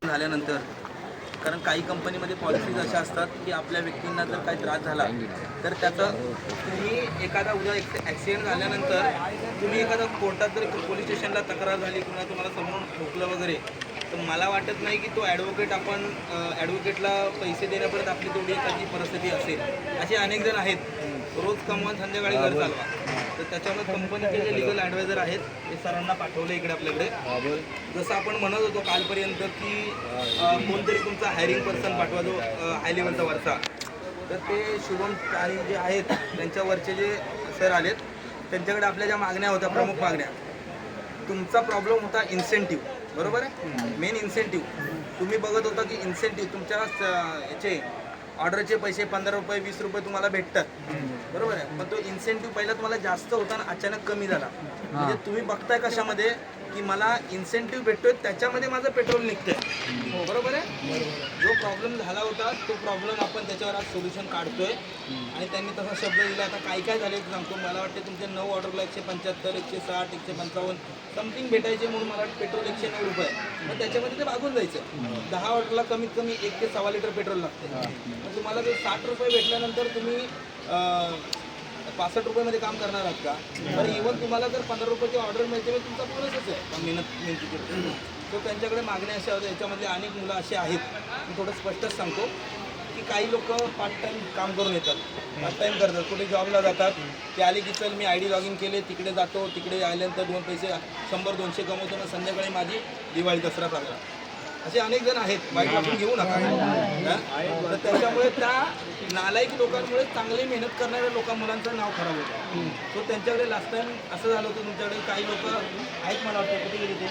झाल्यानंतर कारण काही कंपनीमध्ये पॉलिसीज अशा असतात की आपल्या व्यक्तींना जर काही त्रास झाला तर त्याचं तुम्ही एखादा उद्या ॲक्सिडेंट झाल्यानंतर तुम्ही एखादा कोर्टात जर पोलीस स्टेशनला तक्रार झाली किंवा तुम्हाला समोरून ठोकलं वगैरे तर मला वाटत नाही की तो ॲडव्होकेट आपण ॲडव्होकेटला पैसे देण्यापर्यंत आपली तेवढी एखादी परिस्थिती असेल. असे अनेक जण आहेत रोज कमवून संध्याकाळी घर चालवा. तर त्याच्यामुळे कंपनीचे जे लिगल ॲडवायझर आहेत ते सरांना पाठवले इकडे आपल्याकडे. जसं आपण म्हणत होतो कालपर्यंत की कोणतरी तुमचा हायरिंग पर्सन पाठवा जो हाय लेवलचा वरचा. तर ते शुभम आणि जे आहेत त्यांच्यावरचे जे सर आलेत त्यांच्याकडे आपल्या ज्या मागण्या होत्या प्रमुख मागण्या तुमचा प्रॉब्लेम होता इन्सेंटिव्ह बरोबर आहे. मेन इन्सेंटिव्ह तुम्ही बघत होता की इन्सेंटिव्ह तुमच्या याचे ऑर्डरचे पैसे 15 रुपये 20 रुपये तुम्हाला भेटतात बरोबर आहे. पण तो इन्सेंटिव्ह पहिला तुम्हाला जास्त होता आणि अचानक कमी झाला. म्हणजे तुम्ही बघताय कशामध्ये की मला इन्सेंटिव्ह भेटतोय त्याच्यामध्ये माझं पेट्रोल निघतंय बरोबर आहे. जो प्रॉब्लेम झाला होता तो प्रॉब्लेम आपण त्याच्यावर आज सोल्युशन काढतोय आणि त्यांनी तसा शब्द दिला. आता काय काय झाले सांगतो. मला वाटते तुमच्या 9 ऑर्डरला 175 160 155 समथिंग भेटायचे म्हणून मला वाटतं पेट्रोल 109 रुपये. मग त्याच्यामध्ये ते भागून जायचं. 10 ऑर्डरला कमीत कमी 1 ते 1.25 लिटर पेट्रोल लागते. मग तुम्हाला जर 60 रुपये भेटल्यानंतर तुम्ही 65 रुपयामध्ये काम करणार आहात का. तर इव्हन तुम्हाला जर 15 रुपयाची ऑर्डर मिळते तर तुमचा बोनसच आहे मेहनतीची. तो त्यांच्याकडे मागण्या अशा होत्या. याच्यामधले अनेक मुलं असे आहेत मी थोडं स्पष्टच सांगतो की काही लोक पार्ट टाईम काम करून येतात पार्ट टाईम करतात कुठे जॉबला जातात. ते आले की चल मी ID लॉग इन केले तिकडे जातो तिकडे आल्यानंतर 2 पैसे 100-200 कमवतो ना संध्याकाळी माझी दिवाळी दसरा चालला. असे अनेक जण आहेत वाईट वाटून घेऊ नका. तर त्याच्यामुळे त्या नालायक लोकांमुळे चांगली मेहनत करणाऱ्या मुलांचं नाव खराब होतं. सो त्यांच्याकडे लास्ट टाईम असं झालं होतं तुमच्याकडे काही लोक आहेत मला वाटतं कुठे गेले ते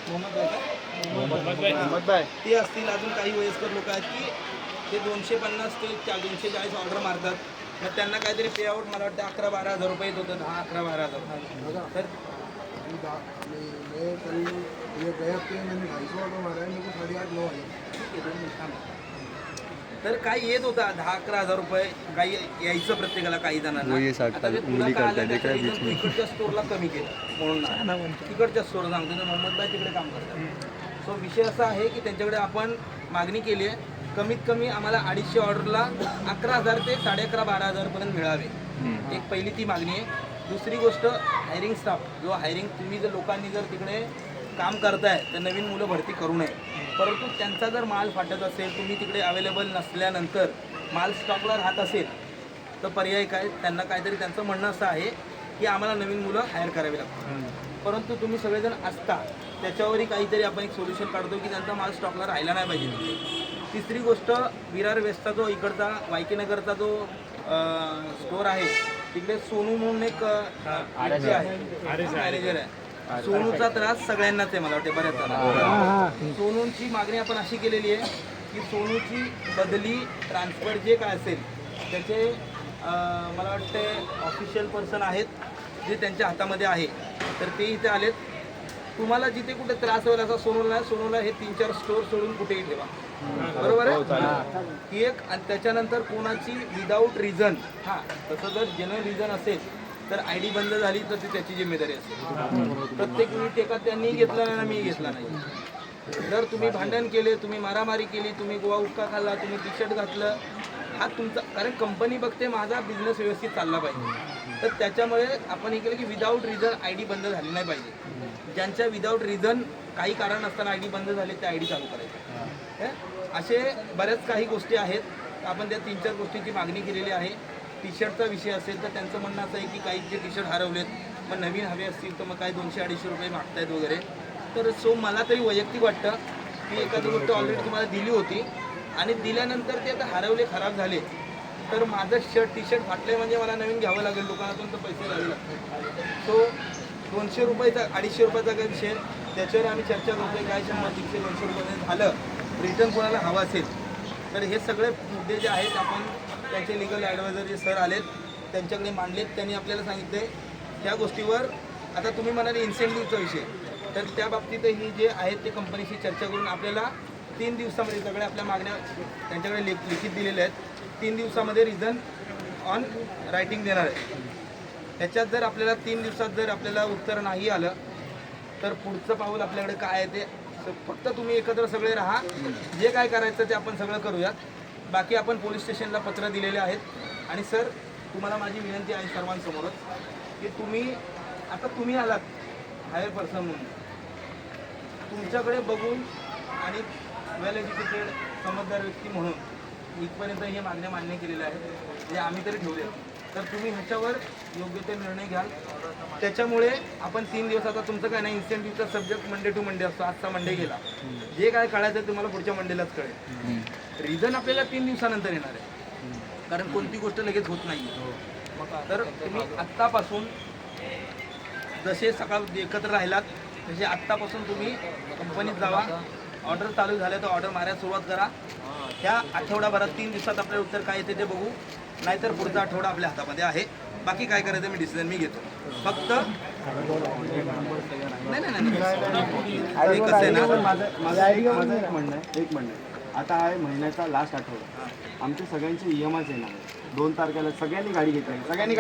मोहम्मद भाई ते असतील अजून काही वयस्कर लोक आहेत की ते 250 ते 240 ऑर्डर मारतात. मग त्यांना काहीतरी पे आउट मला वाटतं 11-12 हजार रुपये येत होतं 10-11-12 हजार. तर ये गया हफ्ते मैंने 250 ऑर्डर मारा है मेरे को 8.5-9 आए. तर काही येत होता 10-11 हजार रुपये काही यायचं प्रत्येकाला काही जणांना. तिकडच्या स्टोरला कमी केलं म्हणून तिकडच्या स्टोर सांगतो तर मोहम्मद भाई तिकडे काम करतात. सो विषय असा आहे की त्यांच्याकडे आपण मागणी केली आहे कमीत कमी आम्हाला 250 ऑर्डरला 11,000 ते 11.5-12 हजारपर्यंत मिळावे. एक पहिली ती मागणी आहे. दुसरी गोष्ट हायरिंग स्टाफ जो हायरिंग तुम्ही जर लोकांनी जर तिकडे काम करताय तर नवीन मुलं भरती करू नये. परंतु त्यांचा जर माल फाटत असेल तुम्ही तिकडे अवेलेबल नसल्यानंतर माल स्टॉकला राहत असेल तर पर्याय काय त्यांना काहीतरी त्यांचं म्हणणं असं आहे की आम्हाला नवीन मुलं हायर करावी लागतात. परंतु तुम्ही सगळेजण असता त्याच्यावरही काहीतरी आपण एक सोल्युशन काढतो की त्यांचा माल स्टॉकला राहिला नाही पाहिजे. तिसरी गोष्ट विरार वेस्टचा जो इकडचा वायकीनगरचा जो स्टोर आहे तिकडे सोनू म्हणून एक मॅनेजर आहे. सोनूचा त्रास सगळ्यांनाच आहे मला वाटते बऱ्याच जणांना. सोनूची मागणी आपण अशी केलेली आहे की सोनूची बदली ट्रान्सफर जे काय असेल त्याचे मला वाटते ऑफिशियल पर्सन आहेत जे त्यांच्या हातामध्ये आहे तर ते इथे आलेत. तुम्हाला जिथे कुठे त्रास होईल असा सोनूला हे 3-4 स्टोर सोडून कुठेही ठेवा बरोबर आहे ही एक. आणि त्याच्यानंतर कोणाची विदाऊट रिझन तसं जर जेन्युइन रिझन असेल तर ID बंद झाली तर ती त्याची जिम्मेदारी असेल. प्रत्येक वेळी एका त्यांनी घेतला नाही ना मी घेतला नाही. जर तुम्ही भांडण केले तुम्ही मारामारी केली तुम्ही गोवा हुक्का खाल्ला तुम्ही टी-शर्ट घातलं हा तुमचा कारण कंपनी बघते माझा बिझनेस व्यवस्थित चालला पाहिजे. तर त्याच्यामुळे आपण हे केलं की विदाऊट रिझन ID बंद झाली नाही पाहिजे. ज्यांच्या विदाऊट रिझन काही कारण असताना ID बंद झाले ते ID चालू करायचे. असे बऱ्याच काही गोष्टी आहेत. आपण त्या 3-4 गोष्टींची मागणी केलेली आहे. टी-शर्टचा विषय असेल तर त्यांचं म्हणणं असं आहे की काही जे टी-शर्ट हरवलेत मग नवीन हवे असतील तर मग काही 200-250 रुपये मागतायत वगैरे. तर सो मला तरी वैयक्तिक वाटतं की एखादी गोष्ट ऑलरेडी तुम्हाला दिली होती आणि दिल्यानंतर ते आता हरवले खराब झाले तर माझं टी-शर्ट फाटले म्हणजे मला नवीन घ्यावं लागेल दुकानातून तर पैसे द्यावे लागतात. सो 200 रुपयाचा 250 रुपयाचा काही विषय त्याच्यावर आम्ही चर्चा करतोय. काय 100-150-200 रुपये झालं रिटर्न कोणाला हवा असेल तर हे सगळे मुद्दे जे आहेत आपण त्यांचे लिगल ॲडवायझर जे सर आलेत त्यांच्याकडे मांडलेत. त्यांनी आपल्याला सांगितले त्या गोष्टीवर आता तुम्ही म्हणाले इन्सेंटिव्हचा विषय तर त्या बाबतीतही जे आहेत ते कंपनीशी चर्चा करून आपल्याला 3 दिवसामध्ये सगळ्या आपल्या मागण्या त्यांच्याकडे लिखित दिलेल्या आहेत. 3 दिवसामध्ये रिझन ऑन रायटिंग देणार आहे. ह्याच्यात जर आपल्याला 3 दिवसात जर आपल्याला उत्तर नाही आलं तर पुढचं पाऊल आपल्याकडे काय आहे ते फक्त तुम्ही एकत्र सगळे राहा. जे काय करायचं ते आपण सगळं करूयात. बाकी आपण पोलीस स्टेशनला पत्र दिलेले आहेत आणि सर तुम्हाला माझी विनंती आहे सर्वांसमोरच की तुम्ही आलात हायर पर्सन म्हणून तुमच्याकडे बघून आणि वेल एज्युकेटेड समजदार व्यक्ती म्हणून इथपर्यंत हे मागण्या मान्य केलेल्या आहेत जे आम्ही तरी ठेवले. तर तुम्ही ह्याच्यावर योग्य ते निर्णय घ्याल. त्याच्यामुळे आपण 3 दिवसाचा तुमचं काय नाही इन्सेंटिव्हचा सब्जेक्ट मंडे टू मंडे असतो. आजचा मंडे गेला जे काय कळायचं तुम्हाला पुढच्या मंडेलाच कळेल. रिझन आपल्याला 3 दिवसानंतर येणार आहे कारण कोणती गोष्ट लगेच होत नाही. तर तुम्ही आत्तापासून जसे सकाळ एकत्र राहिलात तसे आत्तापासून तुम्ही कंपनीत जावा. ऑर्डर चालू झाल्या तर ऑर्डर मारायला सुरुवात करा. ह्या आठवडाभरात 3 दिवसात आपल्याला उत्तर काय येते ते बघू. नाहीतर पुढचा आठवडा आपल्या हातामध्ये आहे. बाकी काय करायचं मी डिसिजन मी घेतो. फक्त नाही कसं आहे ना माझं एक म्हणणं आहे आता आहे महिन्याचा लास्ट आठवडा आमच्या सगळ्यांचे EMI येणार आहे. 2 तारखेला सगळ्यांनी गाडी घेतली का नाही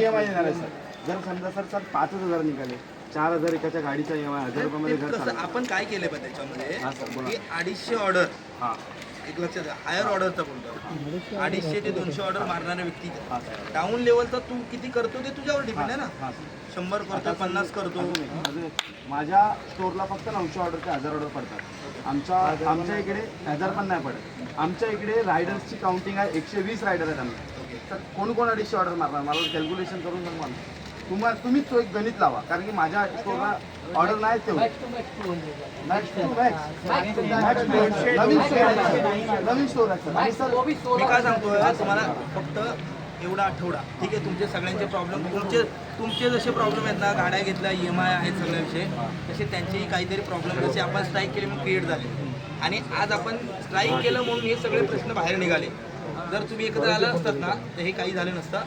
EMI येणार आहे सर. जर समजा सर 5,000 निघाले 4,000 एकाच्या गाडीचा EMI 1,000 रुपयामध्ये घर कसं आपण काय केलं पाहिजे त्याच्यामध्ये हां सर बोला. की 250 ऑर्डर हां एक लक्षात घ्या हायर ऑर्डरचा बोलतो 250 ते 200 ऑर्डर मारणाऱ्या व्यक्ती हां सर डाऊन लेवलचा तू किती करतो ते तुझ्यावर डिपेंड आहे ना. हां सर 100 करतो 50 करतो. माझ्या स्टोरला फक्त 900 ऑर्डर ते 1,000 ऑर्डर पडतात. आमच्या इकडे 1,000 पण नाही पडत. आमच्या इकडे रायडर्सची काउंटिंग आहे 120 रायडर आहेत आम्ही. तर कोण 250 ऑर्डर मारणार मला कॅल्क्युलेशन करून सांग मला. तुम्हीच तो एक गणित लावा कारण की माझ्या स्टोरला ऑर्डर नाही तेवढे नवीन स्टोर आहे सर. मी काय सांगतोय तुम्हाला फक्त एवढा आठवडा ठीक आहे. तुमचे सगळ्यांचे प्रॉब्लेम तुमचे जसे प्रॉब्लेम आहेत ना गाड्या घेतल्या EMI आहेत सगळे विषय तसे त्यांचेही काहीतरी प्रॉब्लेम जसे आपण स्ट्राईक केले मग क्रिएट झाले आणि आज आपण स्ट्राईक केलं म्हणून हे सगळे प्रश्न बाहेर निघाले. जर तुम्ही एकत्र आलं असतात ना तर हे काही झालं नसतं.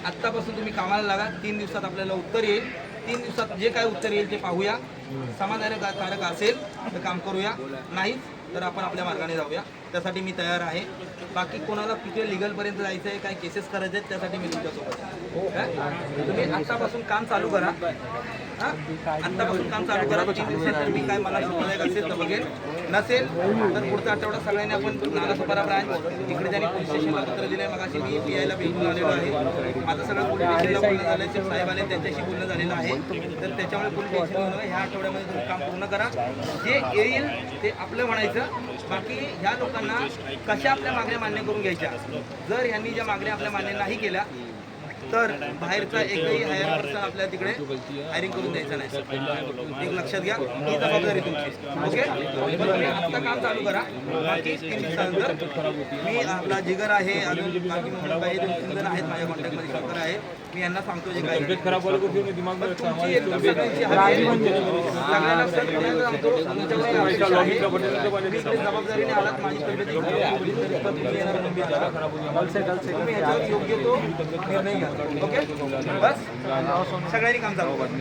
आत्तापासून तुम्ही कामाला लागा. 3 दिवसात आपल्याला उत्तर येईल. 3 दिवसात जे काय उत्तर येईल ते पाहूया. समाधानकारक असेल तर काम करूया नाहीच तर आपण आपल्या मार्गाने जाऊया. त्यासाठी मी तयार आहे. बाकी कोणाला तिथे लिगलपर्यंत जायचं आहे काय केसेस करायचे आहेत त्यासाठी मी तुमच्यासोबत आहे. तुम्ही आत्तापासून काम चालू करा. हां आत्तापासून काम चालू करा. 3 दिवसात तर मी काय मला शिकवायला असेल तर बघेन नसेल तर पुढचा आठवडा सगळ्यांनी आपण नालासोपारा ब्रांच इकडे त्यांनी पोलीस स्टेशनला पत्र दिलं आहे. मगाशी मी PIला भेटून आलेलो आहे. माझं सगळं पोलीस स्टेशनला बोलणं झालं आहे. साहेब आले त्यांच्याशी बोलणं झालेलं आहे. तर त्याच्यामुळे पोलीस टेन्शन घेऊन ह्या आठवड्यामध्ये तुम्ही काम पूर्ण करा. जे येईल ते आपलं म्हणायचं. बाकी ह्या लोकांना कशा आपल्या मागण्या मान्य करून घ्यायच्या. जर यांनी ज्या मागण्या आपल्या मान्य नाही केल्या तर बाहेरचा एकही हायर पर्सन आपल्या तिकडे हायरिंग करून द्यायचा नाही. एक लक्षात घ्या ही जबाबदारी तुमची. ओके तुम्ही आत्ता काम चालू करा. बाकी 3 दिवसानंतर मी आपला जिगर आहे अजून बाकी काही 2-3 जण आहेत माझ्या कॉन्टॅक्टमध्ये शंकर आहे. मी यांना सांगतो जे काही पण तुमची एकदम सगळ्यांची हवी आहे. सगळ्यांना सर पुण्याला सांगतो तुमच्याकडे अपेक्षा आहे. तुम्ही इकडे जबाबदारीने आलात माझी तब्येत तुम्ही येणार तुम्ही ह्याच्यावर योग्य तो निर्णय घ्या. ओके बस सगळ्यांनी काम चालू करा.